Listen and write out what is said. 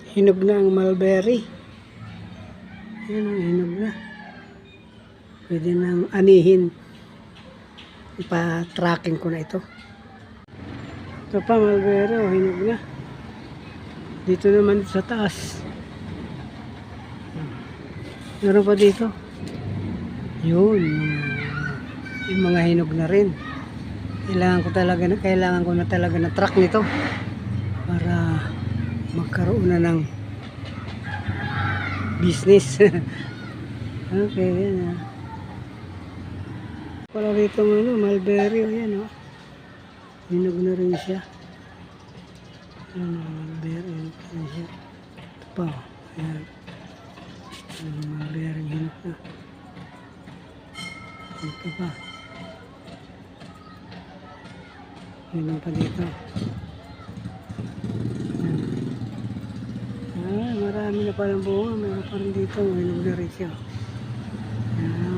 Hinog na ang mulberry. Ayan o, hinog na. Pwede nang anihin. Ipa-tracking ko na ito. Ito pa, mulberry o, hinog na. Dito naman sa taas. Meron pa dito. Yun. Yung mga hinog na rin. Kailangan ko na talaga na track nito para magkaroon na ng business. Okay, yan. Pala rito mulberry, yan o. Hinog na rin siya. Yan, mulberry, hinog na rin siya. Ito pa, yan. Mulberry, hinog na. Ito pa. Hinog pa dito. Marami na palang bunga. Meron pa rin dito. Hinog na rin siya. Yan.